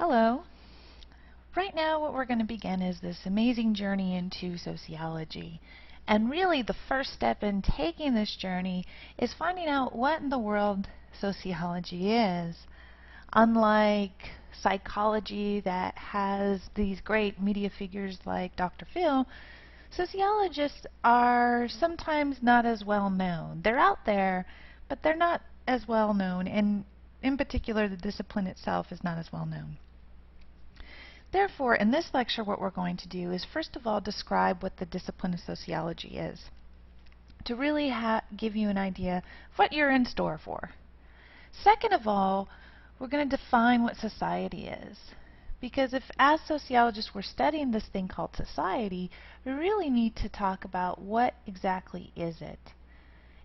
Hello. Right now what we're going to begin is this amazing journey into sociology. And really the first step in taking this journey is finding out what in the world sociology is. Unlike psychology that has these great media figures like Dr. Phil, sociologists are sometimes not as well known. They're out there, but they're not as well known, and in particular the discipline itself is not as well known. Therefore, in this lecture what we're going to do is first of all describe what the discipline of sociology is, to really give you an idea of what you're in store for. Second of all, we're going to define what society is, because if as sociologists we're studying this thing called society, we really need to talk about what exactly is it.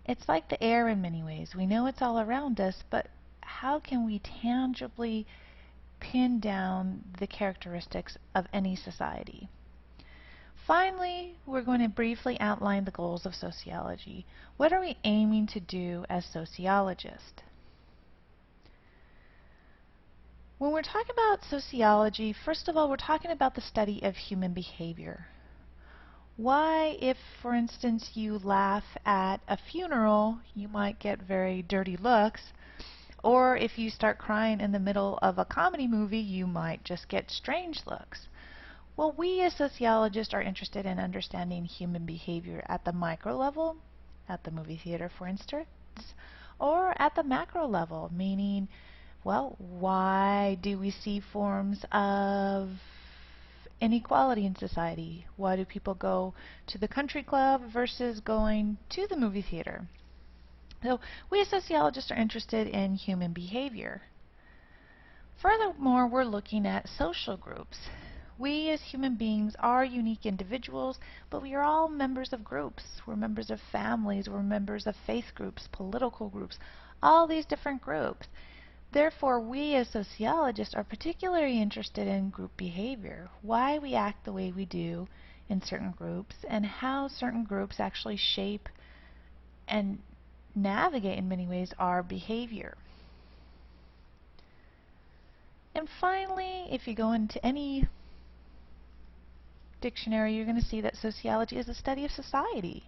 It's like the air in many ways. We know it's all around us, but how can we tangibly pin down the characteristics of any society? Finally, we're going to briefly outline the goals of sociology. What are we aiming to do as sociologists? When we're talking about sociology, first of all, we're talking about the study of human behavior. Why, if, for instance, you laugh at a funeral, you might get very dirty looks, or if you start crying in the middle of a comedy movie, you might just get strange looks. Well, we as sociologists are interested in understanding human behavior at the micro level, at the movie theater for instance, or at the macro level, meaning, well, why do we see forms of inequality in society? Why do people go to the country club versus going to the movie theater? So we as sociologists are interested in human behavior. Furthermore, we're looking at social groups. We as human beings are unique individuals, but we are all members of groups. We're members of families, we're members of faith groups, political groups, all these different groups. Therefore, we as sociologists are particularly interested in group behavior, why we act the way we do in certain groups, and how certain groups actually shape and navigate in many ways our behavior. And finally, if you go into any dictionary, you're going to see that sociology is the study of society.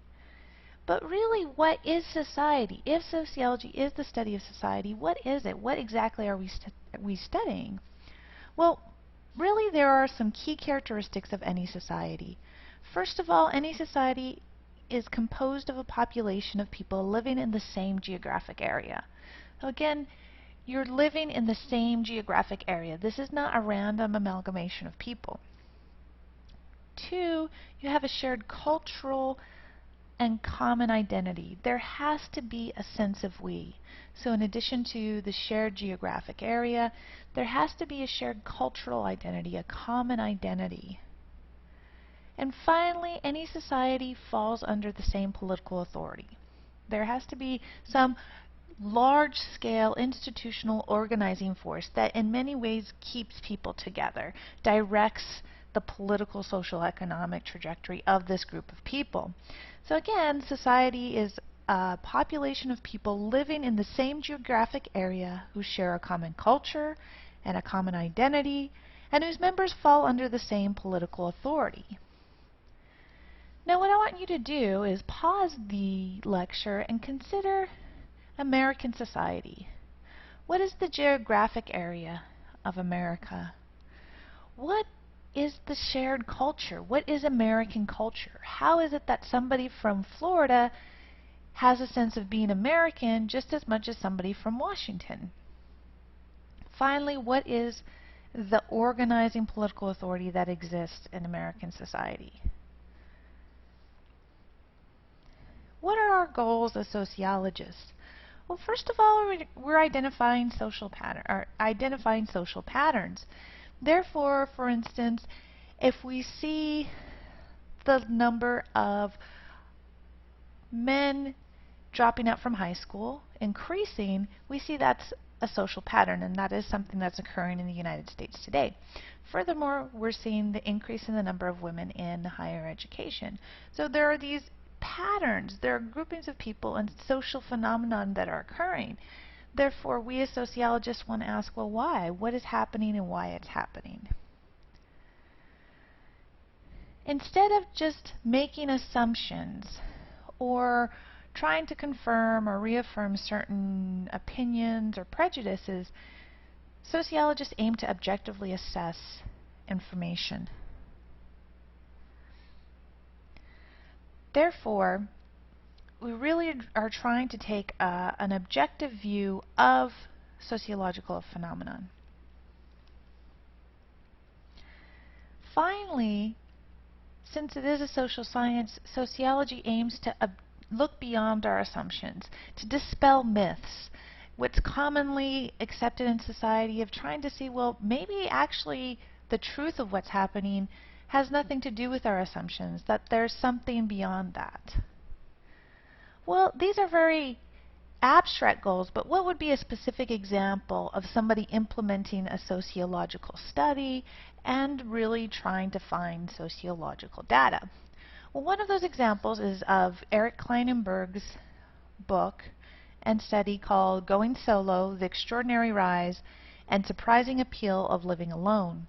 But really, what is society? If sociology is the study of society, what is it? What exactly are we studying? Well, really there are some key characteristics of any society. First of all, any society is composed of a population of people living in the same geographic area. So again, you're living in the same geographic area. This is not a random amalgamation of people. Two, you have a shared cultural and common identity. There has to be a sense of we. So in addition to the shared geographic area, there has to be a shared cultural identity, a common identity. And finally, any society falls under the same political authority. There has to be some large-scale institutional organizing force that in many ways keeps people together, directs the political, social, economic trajectory of this group of people. So again, society is a population of people living in the same geographic area who share a common culture and a common identity, and whose members fall under the same political authority. Now what I want you to do is pause the lecture and consider American society. What is the geographic area of America? What is the shared culture? What is American culture? How is it that somebody from Florida has a sense of being American just as much as somebody from Washington? Finally, what is the organizing political authority that exists in American society? What are our goals as sociologists? Well, first of all, we're identifying social patterns. Therefore, for instance, if we see the number of men dropping out from high school increasing, we see that's a social pattern, and that is something that's occurring in the United States today. Furthermore, we're seeing the increase in the number of women in higher education. So there are these patterns, there are groupings of people and social phenomenon that are occurring. Therefore, we as sociologists want to ask, well, why? What is happening and why it's happening? Instead of just making assumptions or trying to confirm or reaffirm certain opinions or prejudices, sociologists aim to objectively assess information. Therefore, we really are trying to take an objective view of sociological phenomenon. Finally, since it is a social science, sociology aims to look beyond our assumptions, to dispel myths, what's commonly accepted in society of trying to see, well, maybe actually the truth of what's happening has nothing to do with our assumptions, that there's something beyond that. Well, these are very abstract goals, but what would be a specific example of somebody implementing a sociological study and really trying to find sociological data? Well, one of those examples is of Eric Kleinenberg's book and study called Going Solo: The Extraordinary Rise and Surprising Appeal of Living Alone.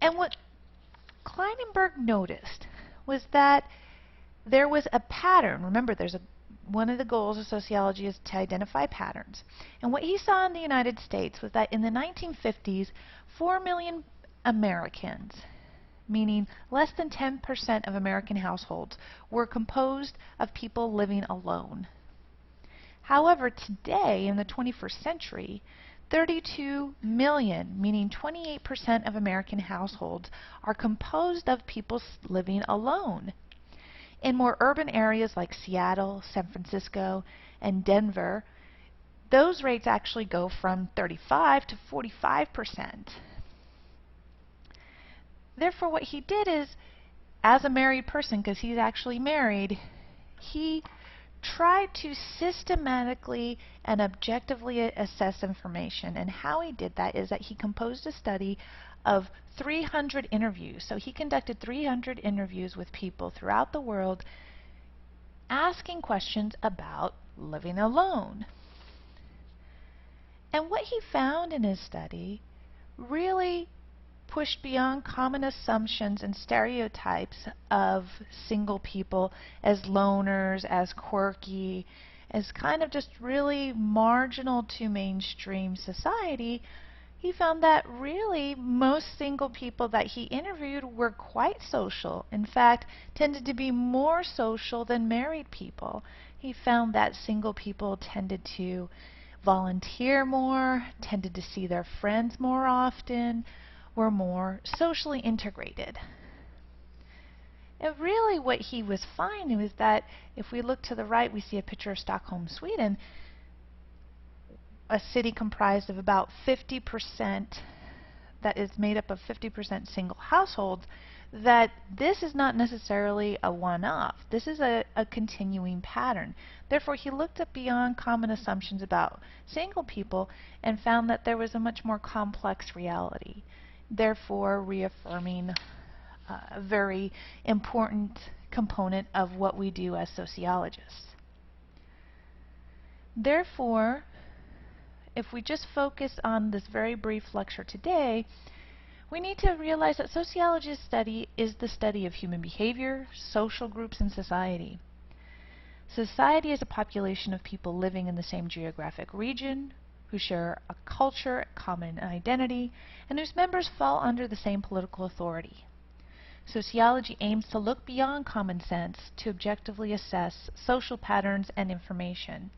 And what Kleinenberg noticed was that there was a pattern. Remember, one of the goals of sociology is to identify patterns. And what he saw in the United States was that in the 1950s, 4 million Americans, meaning less than 10% of American households, were composed of people living alone. However, today, in the 21st century, 32 million, meaning 28% of American households, are composed of people living alone. In more urban areas like Seattle, San Francisco, and Denver, those rates actually go from 35 to 45%. Therefore, what he did is, as a married person, because he's actually married, he tried to systematically and objectively assess information. And how he did that is that he composed a study of 300 interviews. So he conducted 300 interviews with people throughout the world, asking questions about living alone. And what he found in his study really pushed beyond common assumptions and stereotypes of single people as loners, as quirky, as kind of just really marginal to mainstream society. He found that really most single people that he interviewed were quite social. In fact, tended to be more social than married people. He found that single people tended to volunteer more, tended to see their friends more often, were more socially integrated. And really what he was finding was that if we look to the right, we see a picture of Stockholm, Sweden, a city comprised of about 50%, that is made up of 50% single households, that this is not necessarily a one-off. This is a continuing pattern. Therefore, he looked at beyond common assumptions about single people and found that there was a much more complex reality, therefore reaffirming a very important component of what we do as sociologists. Therefore, if we just focus on this very brief lecture today, we need to realize that sociology's study is the study of human behavior, social groups, and society. Society is a population of people living in the same geographic region, who share a culture, a common identity, and whose members fall under the same political authority. Sociology aims to look beyond common sense to objectively assess social patterns and information.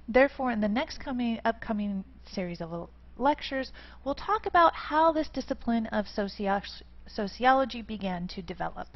Therefore, in the next upcoming series of lectures, we'll talk about how this discipline of sociology began to develop.